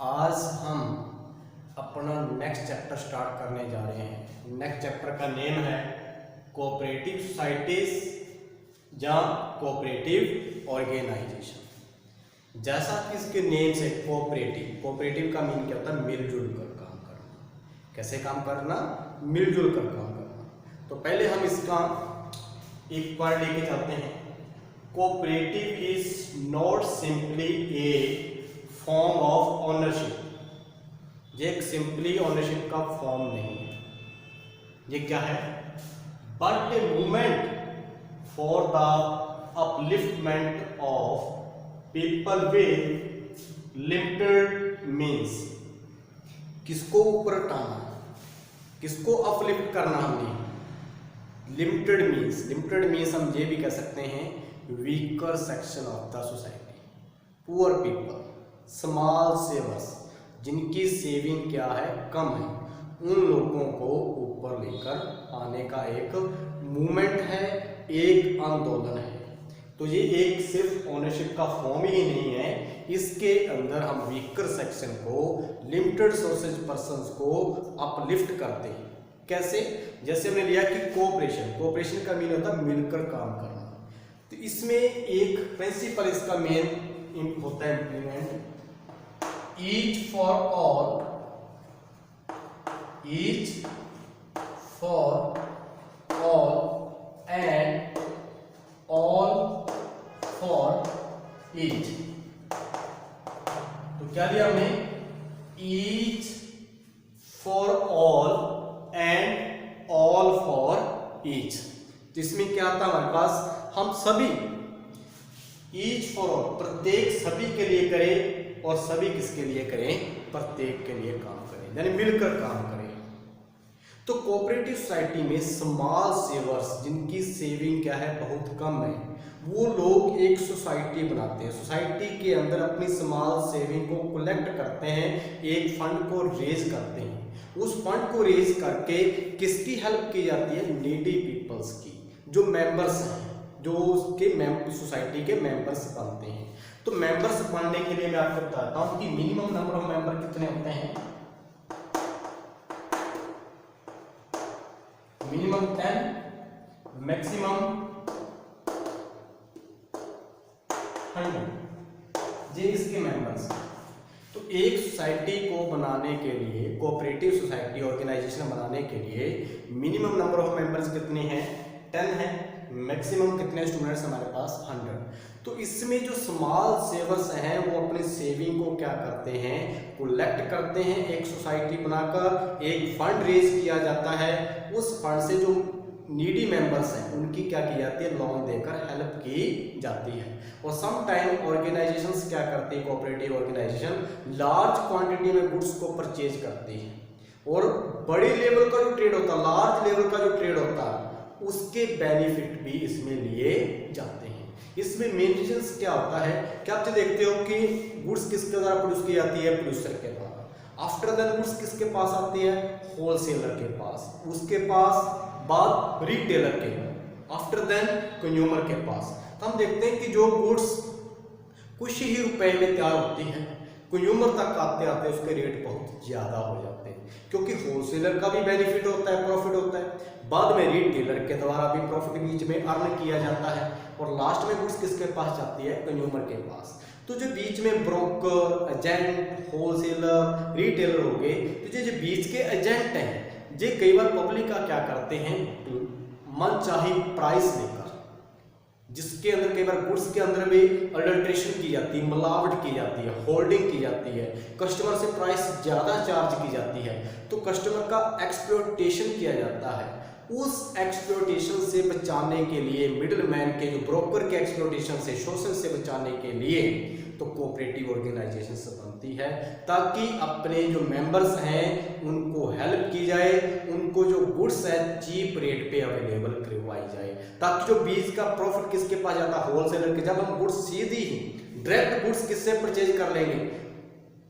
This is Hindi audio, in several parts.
आज हम अपना नेक्स्ट चैप्टर स्टार्ट करने जा रहे हैं। नेक्स्ट चैप्टर का नेम है कोऑपरेटिव सोसाइटीज या कोऑपरेटिव ऑर्गेनाइजेशन। जैसा कि इसके नेम से कोऑपरेटिव का मीन क्या होता है? मिलजुल कर काम करना। कैसे काम करना? मिलजुल कर काम करना। तो पहले हम इसका एक पॉइंट लेके चलते हैं। Cooperative is not simply A form of ownership. ये एक सिंपली ओनरशिप का फॉर्म नहीं है। ये क्या है? But a movement for the upliftment of people with limited means. किसको ऊपर उठाना, किसको अपलिफ्ट करना हमने? लिमिटेड मीन्स हम ये भी कह सकते हैं weaker section of the society, poor people, small savers, जिनकी सेविंग क्या है? कम है। उन लोगों को ऊपर लेकर आने का एक मूवमेंट है, एक आंदोलन है। तो ये एक सिर्फ ओनरशिप का फॉर्म ही नहीं है, इसके अंदर हम वीकर सेक्शन को, लिमिटेड सोर्सेज पर्संस को अपलिफ्ट करते हैं। कैसे? जैसे हमने लिया कि कोऑपरेशन का मीन होता है मिलकर काम करना। तो इसमें एक प्रिंसिपल इसका मेन होता है implement, each for all and all for each. तो क्या लिया हमने? Each for all and all for each. तो इसमें क्या आता है हमारे पास? हम सभी, ईच फॉर ऑल, प्रत्येक सभी के लिए करें, और सभी किसके लिए करें? प्रत्येक के लिए काम करें, यानी मिलकर काम करें। तो कोऑपरेटिव सोसाइटी में स्मॉल सेवर्स, जिनकी सेविंग क्या है? बहुत कम है, वो लोग एक सोसाइटी बनाते हैं। सोसाइटी के अंदर अपनी स्मॉल सेविंग को कलेक्ट करते हैं, एक फंड को रेज करते हैं। उस फंड को रेज करके किसकी हेल्प की जाती है? नीडी पीपल्स की, जो मेंबर्स हैं, जो उसके सोसाइटी के मेंबर्स बनते हैं। तो मेंबर्स बनने के लिए मैं आपको बताता हूं कि मिनिमम नंबर ऑफ मेंबर कितने होते हैं। Minimum 10, maximum 100। ये इसके मेंबर्स। तो एक सोसाइटी को बनाने के लिए, कोऑपरेटिव सोसाइटी ऑर्गेनाइजेशन बनाने के लिए मिनिमम नंबर ऑफ मेंबर्स कितने हैं? 10 है। मैक्सिमम कितने स्टूडेंट्स हमारे पास? 100। तो इसमें जो स्मॉल सेवर्स हैं वो अपनी सेविंग को क्या करते हैं? कलेक्ट करते हैं, एक सोसाइटी बनाकर एक फंड रेज किया जाता है। उस फंड से जो नीडी मेंबर्स हैं उनकी क्या की जाती है? लोन देकर हेल्प की जाती है। और सम टाइम ऑर्गेनाइजेशंस क्या करती है? कोऑपरेटिव ऑर्गेनाइजेशन लार्ज क्वांटिटी में गुड्स को परचेज करती है, और बड़ी लेवल का जो ट्रेड होता है, लार्ज लेवल का जो ट्रेड होता है, उसके बेनिफिट भी इसमें लिए जाते हैं। इसमें मेन रीजंस क्या होता है? क्या आप देखते हो कि गुड्स किसके द्वारा प्रोड्यूस की जाती है? प्रोड्यूसर के द्वारा। आफ्टर दैट गुड्स किसके पास आती है? होलसेलर के पास, उसके पास बाद रिटेलर के, आफ्टर देन कंज्यूमर के पास। तो हम देखते हैं कि जो गुड्स कुछ ही रुपए में तैयार होती हैं, कंज्यूमर तक आते आते उसके रेट बहुत ज्यादा हो जाते हैं, क्योंकि होलसेलर का भी बेनिफिट होता है, प्रॉफिट होता है, बाद में रिटेलर के द्वारा भी प्रॉफिट बीच में अर्न किया जाता है, और लास्ट में गुड्स किसके पास जाती है? कंज्यूमर के पास। तो जो बीच में ब्रोकर, एजेंट, होलसेलर, रिटेलर हो गए, तो जो बीच के एजेंट हैं, ये कई बार पब्लिक का क्या करते हैं? मनचाही प्राइस लेकर, जिसके अंदर कई बार गुड्स के अंदर भी अडल्ट्रेशन की जाती है, मिलावट की जाती है, होल्डिंग की जाती है, कस्टमर से प्राइस ज्यादा चार्ज की जाती है, तो कस्टमर का एक्सप्लॉयटेशन किया जाता है। उस एक्सप्लॉयटेशन से बचाने के लिए, मिडलमैन के, जो ब्रोकर के एक्सप्लॉयटेशन से, शोषण से बचाने के लिए, तो कोऑपरेटिव ऑर्गेनाइजेशन बनती है, ताकि अपने जो मेंबर्स हैं उनको हेल्प की जाए, उनको जो गुड्स है चीप रेट पे अवेलेबल करवाई जाए, ताकि जो बीच का प्रॉफिट किसके पास जाता है? होलसेलर के। जब हम गुड्स सीधी ही डायरेक्ट गुड्स किससे परचेज कर लेंगे?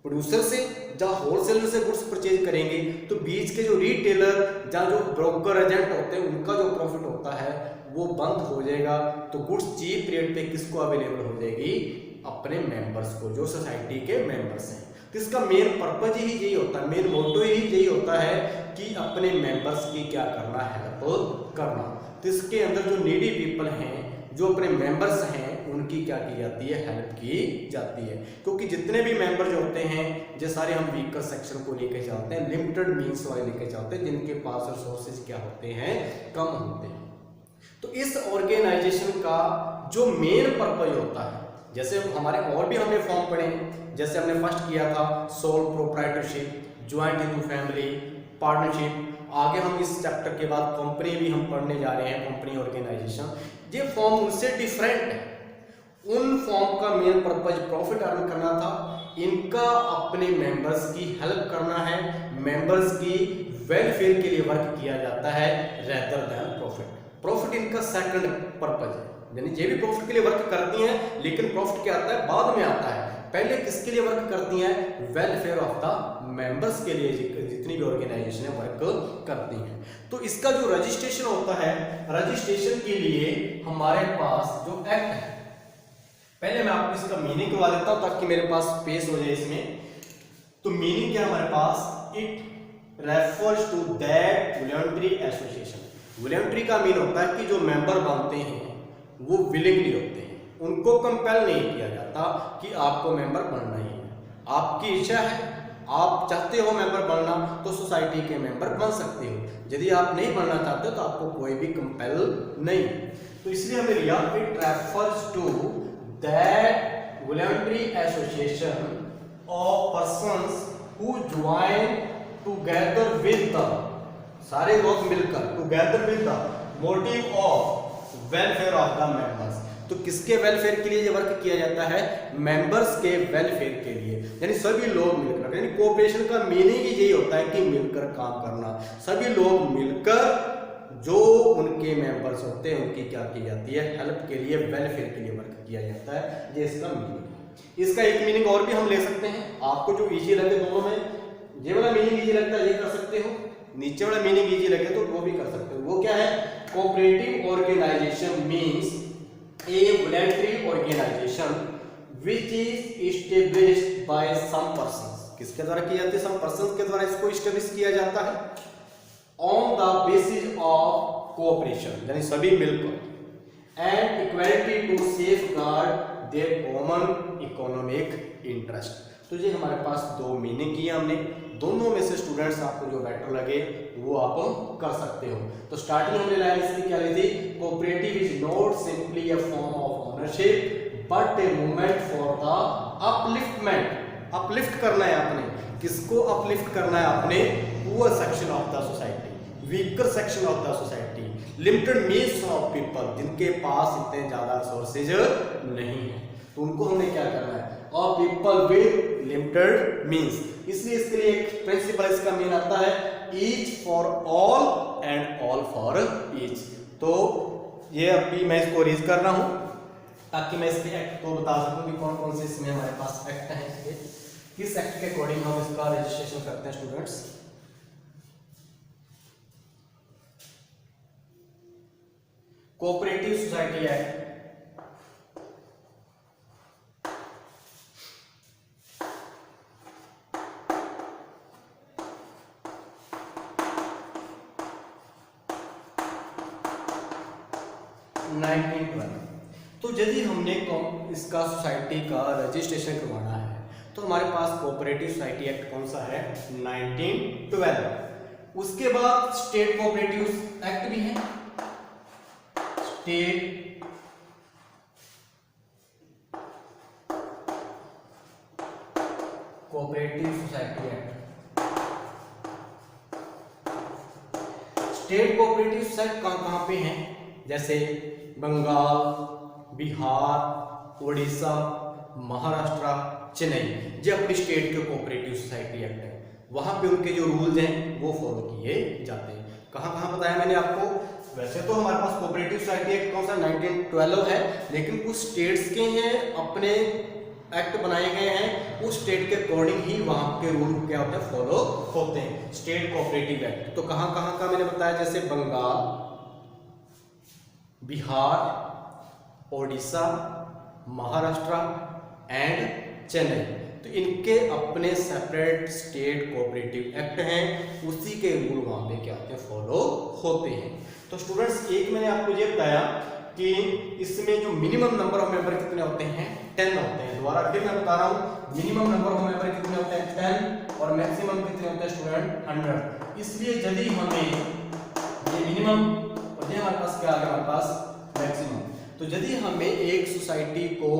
प्रोड्यूसर से। जब होलसेलर से गुड्स परचेज करेंगे तो बीच के जो रिटेलर या जो ब्रोकर एजेंट होते हैं उनका जो प्रॉफिट होता है वो बंद हो जाएगा। तो गुड्स चीप रेट पे किसको अवेलेबल हो जाएगी? अपने मेंबर्स को, जो सोसाइटी के मेंबर्स हैं। तो इसका मेन पर्पज ही यही होता है, मेन मोटो ही यही होता है कि अपने मेंबर्स की क्या करना, हेल्प करना। तो इसके अंदर जो नीडी पीपल हैं, जो अपने मेंबर्स हैं, उनकी क्या की जाती है, हेल्प की जाती है। क्योंकि जितने भी मेंबर जो होते हैं, ये सारे हम वीकर सेक्शन को लेके चलते हैं, लिमिटेड मींस वाले लेके चलते हैं, जिनके पास रिसोर्सेज क्या होते हैं, कम होते हैं। तो इस ऑर्गेनाइजेशन का जो मेन पर्पज होता है, जैसे हमारे और भी हमने फॉर्म पढ़े, जैसे हमने फर्स्ट किया था sole proprietorship, joint into family, partnership, आगे हम इस चैप्टर के बाद कंपनी भी हम पढ़ने जा रहे हैं, कंपनी ऑर्गेनाइजेशन। ये फॉर्म उनसे डिफरेंट है। उन फॉर्म का मेन पर्पज प्रॉफिट अर्न करना था, इनका अपने मेंबर्स की हेल्प करना है, मेंबर्स की वेलफेयर के लिए वर्क किया जाता है रेदर देन प्रॉफिट। प्रॉफिट इनका सेकंड पर्पज है, यानी ये भी प्रॉफिट के लिए वर्क करती हैं, लेकिन प्रॉफिट क्या आता है, बाद में आता है। पहले किसके लिए वर्क करती हैं, वेलफेयर ऑफ द मेंबर्स के लिए, जितनी भी ऑर्गेनाइजेशन है वर्क करती हैं। तो इसका जो रजिस्ट्रेशन होता है, रजिस्ट्रेशन के लिए हमारे पास जो एक्ट है, पहले मैं आपको इसका मीनिंग करवा देता हूं ताकि मेरे पास स्पेस हो जाए इसमें। तो मीनिंग क्या है हमारे पास, it refers to that voluntary association. Voluntary का मीन होता है कि जो मेंबर बनते हैं वो विलिंगली होते हैं, उनको कंपेल नहीं किया जाता कि आपको मेंबर बनना ही है। आपकी इच्छा है, आप चाहते हो मेंबर बनना, तो सोसाइटी के मेंबर बन सकते हो। यदि आप नहीं बनना चाहते तो आपको कोई भी कंपेल नहीं। तो इसलिए हमने लिया it refers to that voluntary association of persons who join together with the, सारे लोग मिलकर, together with the motive of welfare of the members. तो किसके वेलफेयर के लिए ये वर्क किया जाता है, मेंबर्स के वेलफेयर के लिए, यानी सभी लोग मिलकर, यानी कोऑपरेशन का मीनिंग ही यही होता है कि मिलकर काम करना। सभी लोग मिलकर जो उनके मेंबर्स होते हैं उनकी क्या की जाती है, हेल्प के लिए, वेलफेयर के लिए वर्क किया जाता है। ये इसका मीनिंग है। इसका एक मीनिंग और भी हम ले सकते हैं, आपको जो इजी लगे दोनों में, ये वाला मीनिंग इजी लगता है ये कर सकते हो, नीचे वाला मीनिंग इजी लगे तो वो भी कर सकते हो। वो क्या है, cooperative organisation means a voluntary organisation which is established by some persons. किसके द्वारा की जाती है, सम पर्संस के द्वारा इसको एस्टैब्लिश किया जाता है on the basis of cooperation, यानी सभी मिलकर, and equality to safeguard their common economic interest. तो ये हमारे पास दो मीनिंग किया हमने, दोनों में से स्टूडेंट्स आपको जो बेटर लगे वो आप कर सकते हो। तो स्टार्टिंग हमने लाइन इसकी क्या ली थी, cooperative is not simply a form of ownership but a movement for the upliftment. Uplift करना है आपने, किसको अपलिफ्ट करना है आपने, poor section of the society, weaker section of the society, limited means of people, जिनके पास इतने ज्यादा रिसोर्सेज नहीं है, तो उनको हमने क्या करना है, और पीपल विद लिमिटेड मींस। इसलिए इसके लिए एक प्रिंसिपल इसका मीन आता है each for all and all for each. तो ये अभी मैं इसको रीड कर रहा हूं ताकि मैं इसके एक्ट को बता सकूं कि कौन कौन से इसमें हमारे पास एक्ट हैं, इसके किस एक्ट के अकॉर्डिंग हम इसका रजिस्ट्रेशन करते हैं स्टूडेंट्स। Cooperative society act 1912। तो यदि हमने इसका सोसाइटी का रजिस्ट्रेशन करवाना है तो हमारे पास कोऑपरेटिव सोसाइटी एक्ट कौन सा है, 1912। उसके बाद स्टेट कोऑपरेटिव एक्ट भी है, state cooperative society act. State cooperative society कहां पे हैं, जैसे बंगाल, बिहार, उड़ीसा, महाराष्ट्र, चेन्नई, ये अपनी स्टेट के कोऑपरेटिव सोसाइटी एक्ट है, वहां पे उनके जो रूल्स हैं वो फॉलो किए जाते हैं। कहां कहां बताया मैंने आपको, वैसे तो हमारे पास कोऑपरेटिव सोसाइटी एक्ट कौन सा 1912 है, लेकिन कुछ स्टेट्स के हैं अपने एक्ट बनाए गए हैं, उस स्टेट के अकॉर्डिंग ही वहां के रूल क्या होते हैं, फॉलो होते हैं, स्टेट कोऑपरेटिव एक्ट। तो कहां कहां का मैंने बताया, जैसे बंगाल, बिहार, ओडिशा, महाराष्ट्र एंड चेन्नई। तो इनके अपने सेपरेट स्टेट कोऑपरेटिव एक्ट हैं, उसी के रूल वहाँ पे क्या होते हैं, फॉलो होते हैं। तो स्टूडेंट्स एक मैंने आपको ये बताया कि इसमें जो मिनिमम नंबर ऑफ मेंबर कितने होते हैं, 10 होते हैं। दोबारा फिर मैं बता रहा हूँ, मिनिमम नंबर ऑफ मेंबर कितने होते हैं, 10, और मैक्सिमम कितने होते हैं स्टूडेंट, 100। इसलिए यदि हमें ये मिनिमम और ये हमारे पास क्या आ गया, हमारे पास मैक्सिमम, तो यदि हमें एक सोसाइटी को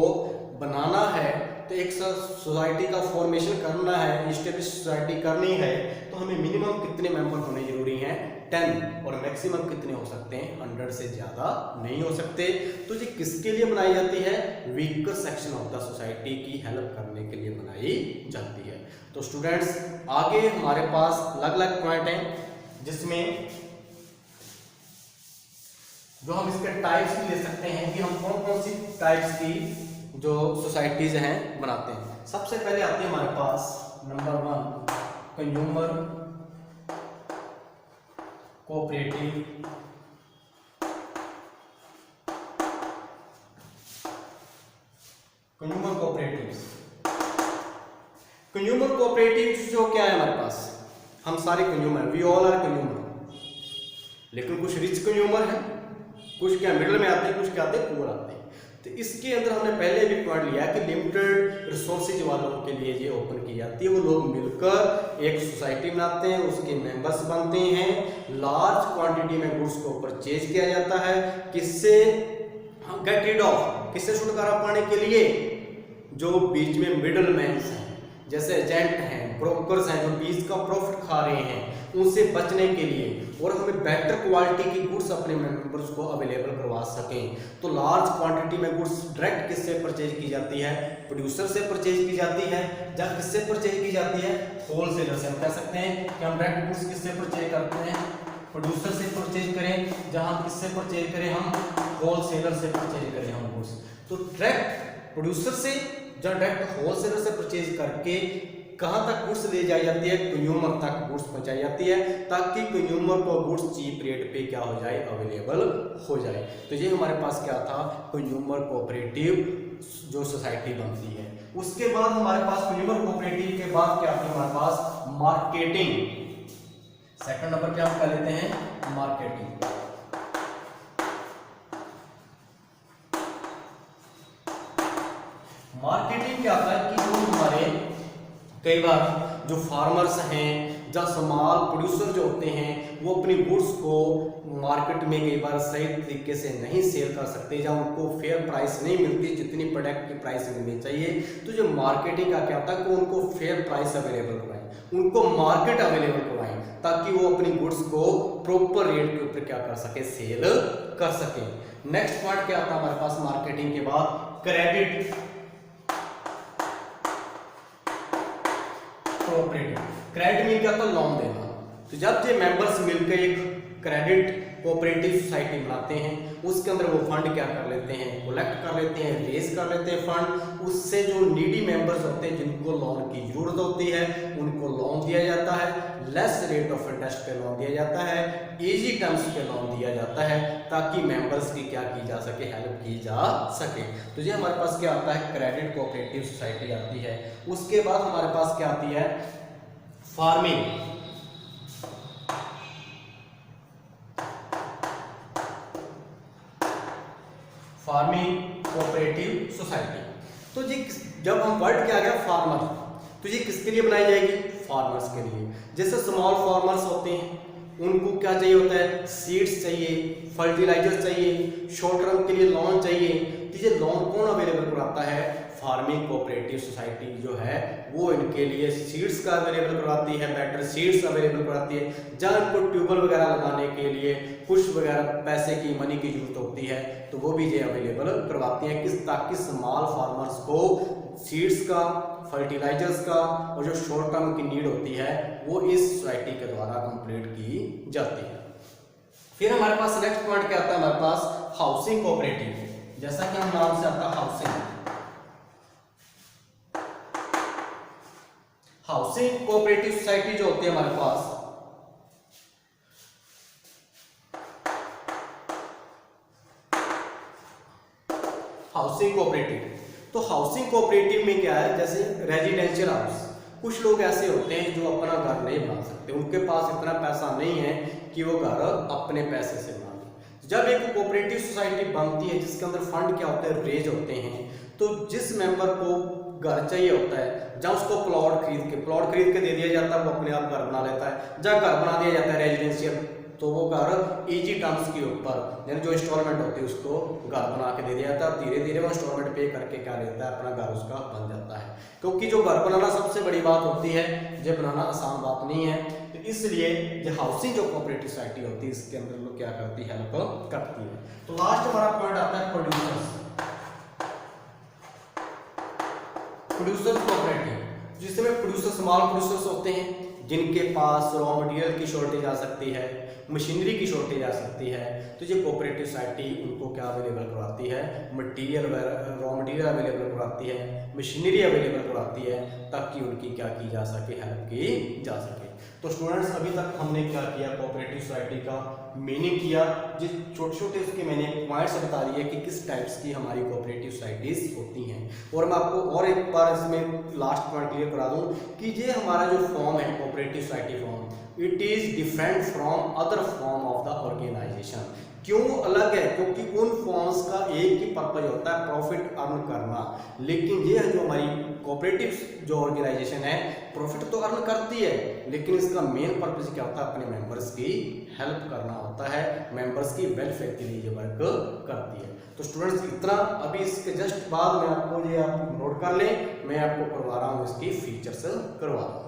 बनाना है, तो एक सोसाइटी का फॉर्मेशन करना है, इस्टेब्लिश सोसाइटी करनी है, तो हमें मिनिमम कितने मेंबर होने जरूरी हैं, 10, और मैक्सिमम कितने हो सकते हैं, 100 से ज्यादा नहीं हो सकते। तो ये किसके लिए बनाई जाती है, weaker section of the society की हेल्प करने के लिए बनाई जाती है। तो स्टूडेंट्स आगे हमारे पास अलग अलग पॉइंट हैं, जिसमें जो हम इसके टाइप्स भी ले सकते हैं कि हम कौन कौन सी टाइप्स की जो सोसाइटीज हैं बनाते हैं। सबसे पहले आती है हमारे पास number 1 consumer cooperative consumer cooperative जो क्या है हमारे पास, हम सारे consumer, we all are consumer, लेकिन कुछ रिच कंज्यूमर हैं, कुछ क्या मिडिल में आते हैं, कुछ क्या आते हैं, पुअर आते हैं। तो इसके अंदर हमने पहले भी पढ़ लिया कि लिमिटेड रिसोर्सेज वालों के लिए ये ओपन की जाती है। वो लोग मिलकर एक सोसाइटी बनाते हैं, उसके मेंबर्स बनते हैं, लार्ज क्वांटिटी में गुड्स को परचेज किया जाता है, किससे गेट रिड ऑफ, किससे छुटकारा पाने के लिए, जो बीच में मिडल मैन हैं, जैसे एजेंट हैं, ब्रोकर्स हैं, जो बीच का प्रॉफिट खा रहे हैं, उनसे बचने के लिए, और हमें बेटर क्वालिटी की गुड्स अपने मेंबर्स को अवेलेबल करवा सकें। तो लार्ज क्वांटिटी में गुड्स डायरेक्ट किससे परचेज की जाती है, प्रोड्यूसर से परचेज की जाती है, या किससे परचेज की जाती है, होलसेलर से। हम कह सकते हैं कि हम डायरेक्ट गुड्स किससे परचेज करते हैं, प्रोड्यूसर से परचेज करें, जहां किससे परचेज करें, हम होलसेलर से परचेज करें हम गुड्स। तो डायरेक्ट प्रोड्यूसर से या डायरेक्ट होलसेलर से परचेज करके कहां तक गुड्स ले जाई जाती है, कंज्यूमर तक गुड्स पहुंचाई जाती है, ताकि कंज्यूमर को गुड्स चीप रेट पे क्या हो जाए, अवेलेबल हो जाए। तो ये हमारे पास क्या था, कंज्यूमर कोऑपरेटिव जो सोसाइटी बनती है। उसके बाद हमारे पास कंज्यूमर कोऑपरेटिव के बाद क्या आता है हमारे पास, मार्केटिंग। सेकंड नंबर पे हम कर लेते हैं मार्केटिंग। मार्केटिंग क्या होता है कि जो हमारे कई बार जो फार्मर्स हैं या स्मॉल प्रोड्यूसर जो होते हैं, वो अपनी गुड्स को मार्केट में कई बार सही तरीके से नहीं सेल कर सकते, या उनको फेयर प्राइस नहीं मिलती जितनी प्रोडक्ट की प्राइस मिलनी चाहिए। तो जो मार्केटिंग का क्या होता है कि उनको फेयर प्राइस अवेलेबल करवाएं, उनको मार्केट अवेलेबल करवाएं, ताकि वो अपनी गुड्स को प्रॉपर रेट के ऊपर क्या कर सके, सेल कर सके। नेक्स्ट पॉइंट क्या आता है हमारे पास मार्केटिंग के बाद, क्रेडिट कोऑपरेटिव। क्रेडिट मीन क्या होता है, लोन देना। तो जब ये मेंबर्स मिलकर एक क्रेडिट कोऑपरेटिव सोसाइटी बनाते हैं, उसके अंदर वो फंड क्या कर लेते हैं, कलेक्ट कर लेते हैं, रेज कर लेते हैं फंड। उससे जो नीडी मेंबर्स होते हैं, जिनको लोन की जरूरत होती है, उनको लोन दिया जाता है, लेस रेट ऑफ इंटरेस्ट पे लोन दिया जाता है, इजी टर्म्स पे लोन दिया जाता है, ताकि मेंबर्स की क्या की जा सके, हेल्प की जा सके। तो ये हमारे पास क्या आता है, क्रेडिट कोऑपरेटिव सोसाइटी आती है। उसके बाद हमारे पास क्या आती है, फार्मिंग। Farming cooperative society. तो जी जब हम वर्ड क्या आ गया फार्मर, तो ये किसके लिए बनाई जाएगी, फार्मर्स के लिए। जैसे स्मॉल फार्मर्स होते हैं, उनको क्या चाहिए होता है, सीड्स चाहिए, फर्टिलाइजर चाहिए, शॉर्ट टर्म के लिए लोन चाहिए। तो ये लोन कौन अवेलेबल कराता है, फार्मिंग कोऑपरेटिव सोसाइटी जो है वो इनके लिए सीड्स का अवेलेबल करवाती है, बेटर सीड्स अवेलेबल करवाती है। जहाँ इनको ट्यूबवेल वगैरह लगाने के लिए कुछ वगैरह पैसे की, मनी की जरूरत होती है, तो वो भी ये अवेलेबल करवाती है, किस ताकि स्मॉल फार्मर्स को सीड्स का, फर्टिलाइजर्स का और जो शॉर्ट टर्म की नीड होती है वो इस सोसाइटी के द्वारा कंप्लीट की जाती है। फिर हमारे पास नेक्स्ट पॉइंट क्या आता है हमारे पास, हाउसिंग कोऑपरेटिव। जैसा कि हम नाम से आता है हाउसिंग कोऑपरेटिव सोसाइटी जो होती है हमारे पास, हाउसिंग कोऑपरेटिव। तो हाउसिंग कोऑपरेटिव में क्या है, जैसे रेजिडेंशियल हाउस, कुछ लोग ऐसे होते हैं जो अपना घर नहीं बना सकते, उनके पास इतना पैसा नहीं है कि वो घर अपने पैसे से बना लें। जब एक कोऑपरेटिव सोसाइटी बनती है जिसके अंदर फंड क्या होते हैं, रेज होते हैं, तो जिस मेंबर को घर चाहिए होता है, जहाँ उसको प्लॉट खरीद के दे दिया जाता है, वो अपने आप घर बना लेता है। जहाँ घर बना दिया जाता है रेजिडेंशियल, तो वो घर इजी टर्म्स के ऊपर, यानी जो इंस्टॉलमेंट होती है उसको घर बना के दे दिया जाता है, धीरे धीरे वो इंस्टॉलमेंट पे करके क्या लेता है, अपना घर उसका बन जाता है। क्योंकि जो घर बनाना सबसे बड़ी बात होती है, ये बनाना आसान बात नहीं है, तो इसलिए जो हाउसिंग जो कोऑपरेटिव सोसाइटी होती है इसके अंदर लोग क्या करती है, हेल्प करती है। तो लास्ट हमारा पॉइंट आता है प्रोड्यूसर्स कोऑपरेटिव, जिसमें प्रोड्यूसर स्मॉल प्रोड्यूसर्स होते हैं जिनके पास रॉ मटेरियल की शॉर्टेज आ सकती है, मशीनरी की शॉर्टेज आ सकती है, तो ये कोऑपरेटिव सोसाइटी उनको क्या अवेलेबल करवाती है, रॉ मटेरियल अवेलेबल करवाती है, मशीनरी अवेलेबल करवाती है, ताकि उनकी क्या की जा सके, हेल्प की जा सके। तो स्टूडेंट्स अभी तक हमने क्या किया, कोऑपरेटिव सोसाइटी का मीनिंग किया, जिस छोटे छोटे उसके मैंने पॉइंट्स बता दिए कि किस टाइप्स की हमारी कोऑपरेटिव सोसाइटीज होती हैं। और मैं आपको और एक बार इसमें लास्ट पॉइंट क्लियर करा दूं कि ये हमारा जो फॉर्म है cooperative society form, it is different from other form of the organisation. क्यों अलग है? क्योंकि उन फॉर्म्स का एक ही पर्पज होता है, प्रॉफिट अर्न करना, लेकिन ये जो हमारी कोऑपरेटिव जो ऑर्गेनाइजेशन है प्रॉफिट तो अर्न करती है, लेकिन इसका मेन पर्पज क्या होता है, अपने मेंबर्स की हेल्प करना होता है, मेंबर्स की वेलफेयर के लिए ये वर्क करती है। तो स्टूडेंट्स इतना, अभी इसके जस्ट बाद में आपको ये आप नोट कर लें, मैं आपको करवा रहा हूँ इसकी फीचर्स करवा रहा हूँ।